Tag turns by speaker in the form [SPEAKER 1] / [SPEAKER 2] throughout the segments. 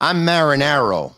[SPEAKER 1] I'm Marinaro.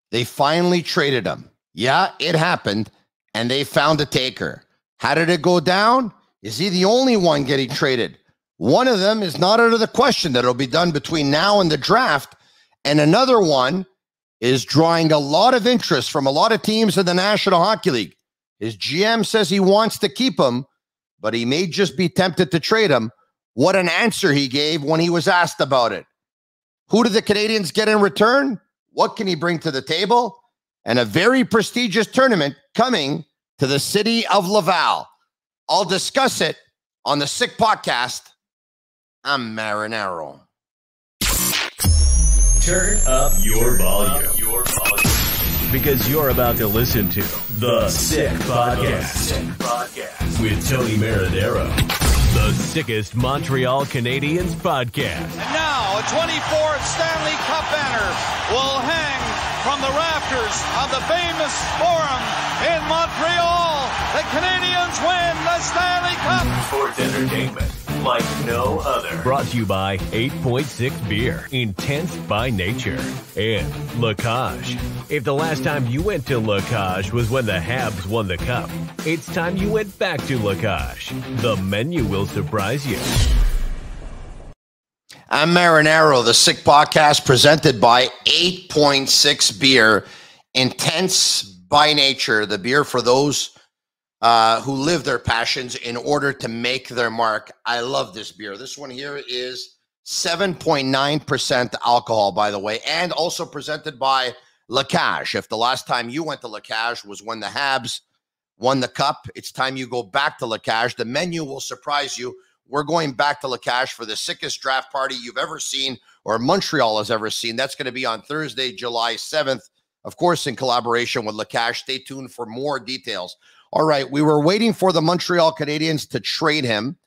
[SPEAKER 1] They finally traded him. Yeah, it happened, and they found a taker. How did it go down? Is he the only one getting traded? One of them is not out of the question that it'll be done between now and the draft, and another one is drawing a lot of interest from a lot of teams in the National Hockey League. His GM says he wants to keep him, but he may just be tempted to trade him. What an answer he gave when he was asked about it. Who do the Canadiens get in return? What can he bring to the table? And a very prestigious tournament coming to the city of Laval. I'll discuss it on the Sick Podcast. I'm Marinaro.
[SPEAKER 2] Turn up your volume. Because you're about to listen to The Sick Podcast. With Tony Marinaro. The sickest Montreal Canadiens podcast.
[SPEAKER 3] And now a 24th Stanley Cup banner will hang from the rafters of the famous Forum in Montreal. The Canadiens win the Stanley Cup.
[SPEAKER 2] Sports entertainment like no other. Brought to you by 8.6 Beer, intense by nature, and La Cage. If the last time you went to La Cage was when the Habs won the Cup, it's time you went back to La Cage. The menu will surprise you.
[SPEAKER 1] I'm Marinaro, the Sick Podcast presented by 8.6 Beer, intense by nature, the beer for those who live their passions in order to make their mark. I love this beer. This one here is 7.9% alcohol, by the way, and also presented by La Cage. If the last time you went to La Cage was when the Habs won the Cup, it's time you go back to La Cage. The menu will surprise you. We're going back to La Cage for the sickest draft party you've ever seen or Montreal has ever seen. That's going to be on Thursday, July 7th, of course, in collaboration with La Cage. Stay tuned for more details. All right, we were waiting for the Montreal Canadiens to trade him.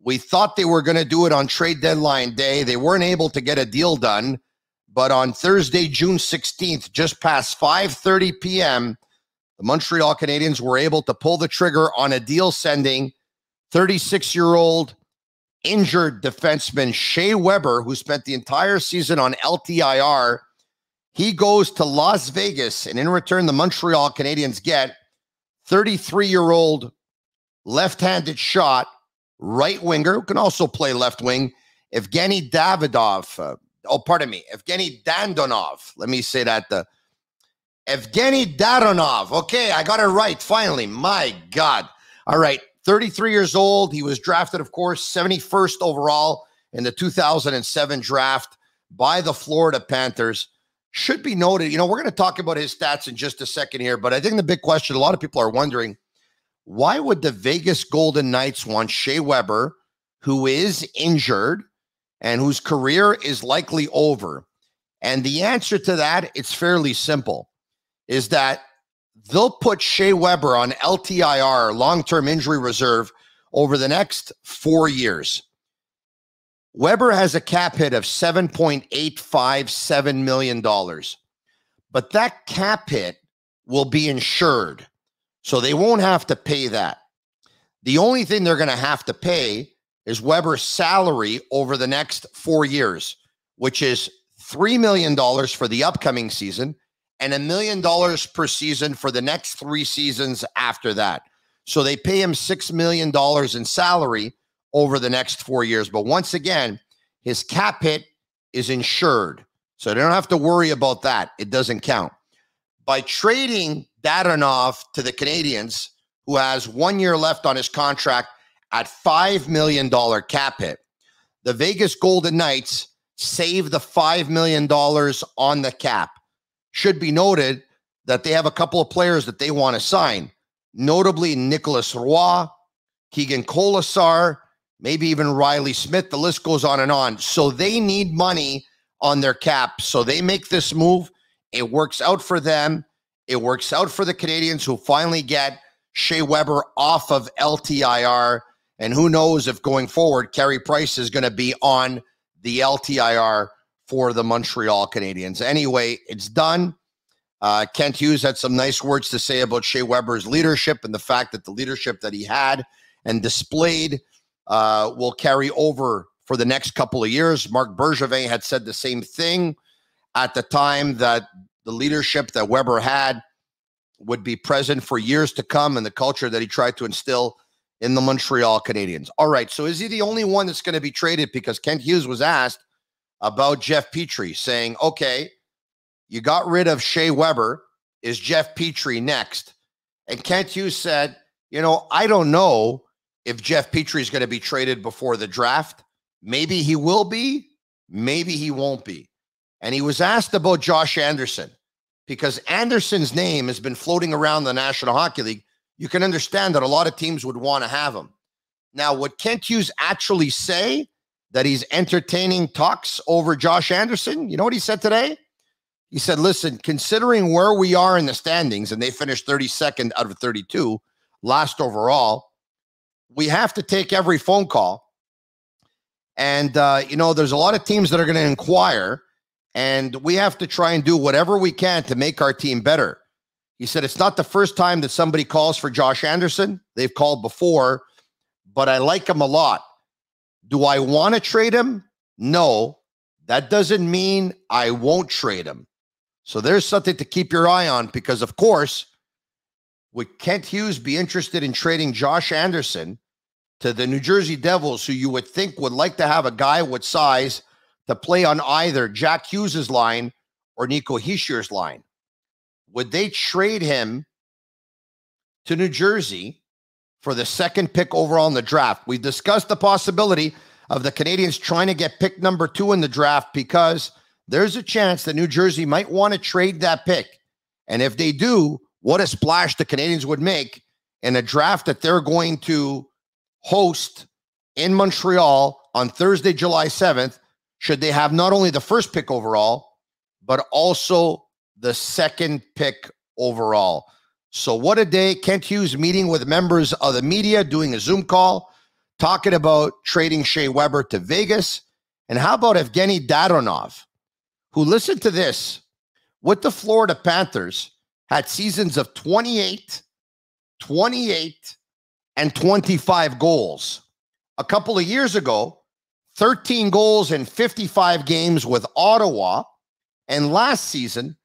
[SPEAKER 1] We thought they were going to do it on trade deadline day. They weren't able to get a deal done. But on Thursday, June 16th, just past 5:30 p.m., the Montreal Canadiens were able to pull the trigger on a deal sending 36-year-old injured defenseman Shea Weber, who spent the entire season on LTIR. He goes to Las Vegas, and in return, the Montreal Canadiens get 33-year-old left-handed shot right winger, who can also play left wing, Evgeny Davidov. Evgeny Dandonov. Let me say that. Evgeny Dadonov. Okay, I got it right, finally. My God. All right, 33 years old. He was drafted, of course, 71st overall in the 2007 draft by the Florida Panthers. Should be noted, we're going to talk about his stats in just a second here, but I think the big question, a lot of people are wondering, why would the Vegas Golden Knights want Shea Weber, who is injured and whose career is likely over? And the answer to that, it's fairly simple, is that they'll put Shea Weber on LTIR, long-term injury reserve, over the next 4 years. Weber has a cap hit of $7.857 million, but that cap hit will be insured, so they won't have to pay that. The only thing they're going to have to pay is Weber's salary over the next 4 years, which is $3 million for the upcoming season and $1 million per season for the next 3 seasons after that. So they pay him $6 million in salary over the next 4 years. But once again, his cap hit is insured. So they don't have to worry about that. It doesn't count. By trading Dadonov to the Canadiens, who has 1 year left on his contract at $5 million cap hit, the Vegas Golden Knights save the $5 million on the cap. Should be noted that they have a couple of players that they want to sign, notably Nicolas Roy, Keegan Colasar, maybe even Riley Smith. The list goes on and on. So they need money on their cap. So they make this move. It works out for them. It works out for the Canadiens, who finally get Shea Weber off of LTIR. And who knows if going forward, Carey Price is going to be on the LTIR for the Montreal Canadiens. Anyway, it's done. Kent Hughes had some nice words to say about Shea Weber's leadership and the fact that the leadership that he had and displayed will carry over for the next couple of years. Marc Bergevin had said the same thing at the time that the leadership that Weber had would be present for years to come and the culture that he tried to instill in the Montreal Canadiens. All right, so is he the only one that's going to be traded? Because Kent Hughes was asked about Jeff Petrie, saying, okay, you got rid of Shea Weber. Is Jeff Petrie next? And Kent Hughes said, I don't know if Jeff Petrie is going to be traded before the draft. Maybe he will be. Maybe he won't be. And he was asked about Josh Anderson, because Anderson's name has been floating around the National Hockey League. You can understand that a lot of teams would want to have him. Now, would Kent Hughes actually say that he's entertaining talks over Josh Anderson? You know what he said today? He said, listen, considering where we are in the standings, and they finished 32nd out of 32, last overall, we have to take every phone call. And, there's a lot of teams that are going to inquire, and we have to try and do whatever we can to make our team better. He said, it's not the first time that somebody calls for Josh Anderson. They've called before, but I like him a lot. Do I want to trade him? No. That doesn't mean I won't trade him. So there's something to keep your eye on, because, of course, would Kent Hughes be interested in trading Josh Anderson to the New Jersey Devils, who you would think would like to have a guy with size to play on either Jack Hughes' line or Nico Hischier's line? Would they trade him to New Jersey for the second pick overall in the draft? We discussed the possibility of the Canadiens trying to get pick number 2 in the draft, because there's a chance that New Jersey might want to trade that pick. And if they do, what a splash the Canadiens would make in a draft that they're going to host in Montreal on Thursday, July 7th, should they have not only the first pick overall, but also the second pick overall. So what a day. Kent Hughes meeting with members of the media, doing a Zoom call, talking about trading Shea Weber to Vegas. And how about Evgeny Dadonov, who, listen to this, with the Florida Panthers, had seasons of 28, and 25 goals. A couple of years ago, 13 goals in 55 games with Ottawa. And last season,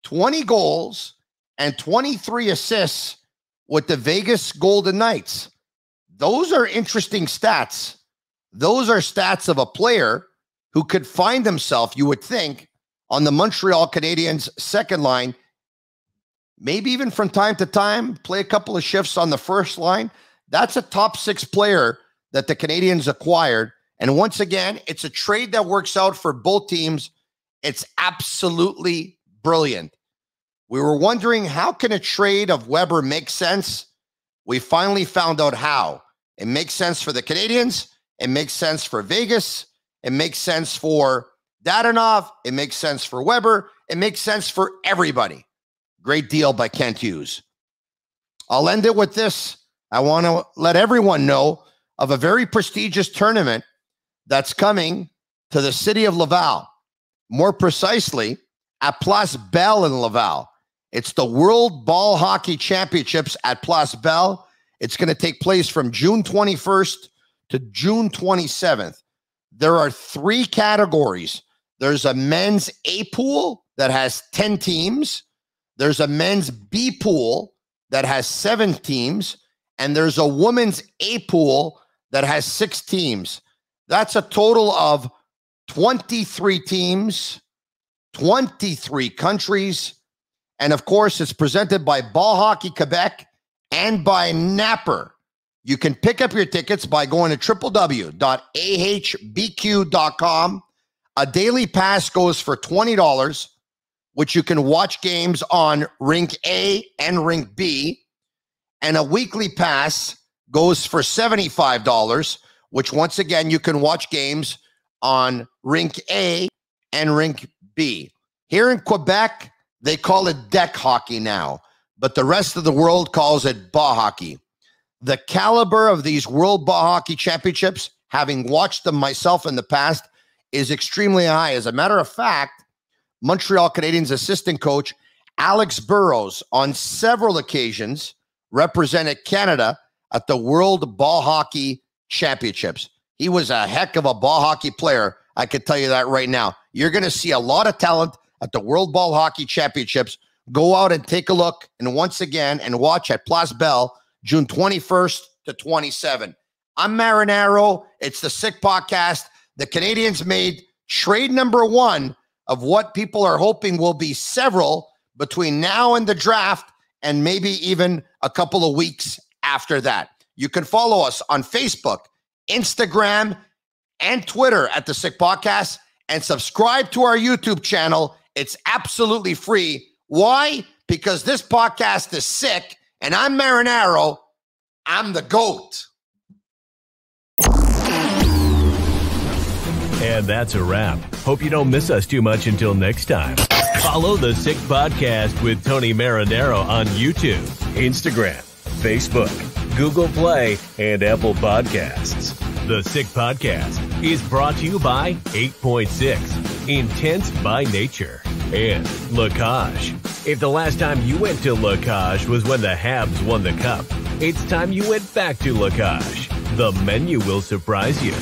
[SPEAKER 1] 20 goals and 23 assists with the Vegas Golden Knights. Those are interesting stats. Those are stats of a player who could find himself, you would think, on the Montreal Canadiens second line, maybe even from time to time, play a couple of shifts on the first line. That's a top 6 player that the Canadiens acquired. And once again, it's a trade that works out for both teams. It's absolutely brilliant. We were wondering, how can a trade of Weber make sense? We finally found out how. It makes sense for the Canadiens. It makes sense for Vegas. It makes sense for Dadonov. It makes sense for Weber. It makes sense for everybody. Great deal by Kent Hughes. I'll end it with this. I want to let everyone know of a very prestigious tournament that's coming to the city of Laval. More precisely, at Place Belle in Laval. It's the World Ball Hockey Championships at Place Belle. It's going to take place from June 21st to June 27th. There are 3 categories. There's a men's A pool that has 10 teams. There's a men's B pool that has 7 teams. And there's a women's A pool that has 6 teams. That's a total of 23 teams, 23 countries. And of course, it's presented by Ball Hockey Quebec and by Napper. You can pick up your tickets by going to www.ahbq.com. A daily pass goes for $20, which you can watch games on Rink A and Rink B. And a weekly pass goes for $75, which once again, you can watch games on Rink A and Rink B. Here in Quebec, they call it deck hockey now, but the rest of the world calls it ball hockey. The caliber of these World Ball Hockey Championships, having watched them myself in the past, is extremely high. As a matter of fact, Montreal Canadiens assistant coach Alex Burrows, on several occasions, represented Canada at the World Ball Hockey Championships. He was a heck of a ball hockey player. I can tell you that right now. You're going to see a lot of talent at the World Ball Hockey Championships. Go out and take a look, and once again, and watch at Place Bell, June 21st to 27. I'm Marinaro. It's the Sick Podcast. The Canadians made trade number one of what people are hoping will be several between now and the draft, and maybe even a couple of weeks after that. You can follow us on Facebook, Instagram, and Twitter at the Sick Podcast, and subscribe to our YouTube channel. It's absolutely free. Why? Because this podcast is sick, and I'm Marinaro. I'm the GOAT.
[SPEAKER 2] And that's a wrap. Hope you don't miss us too much until next time. Follow the Sick Podcast with Tony Marinaro on YouTube, Instagram, Facebook, Google Play, and Apple Podcasts. The Sick Podcast is brought to you by 8.6, Intense by Nature, and Lacage. If the last time you went to Lacage was when the Habs won the cup, it's time you went back to Lacage. The menu will surprise you.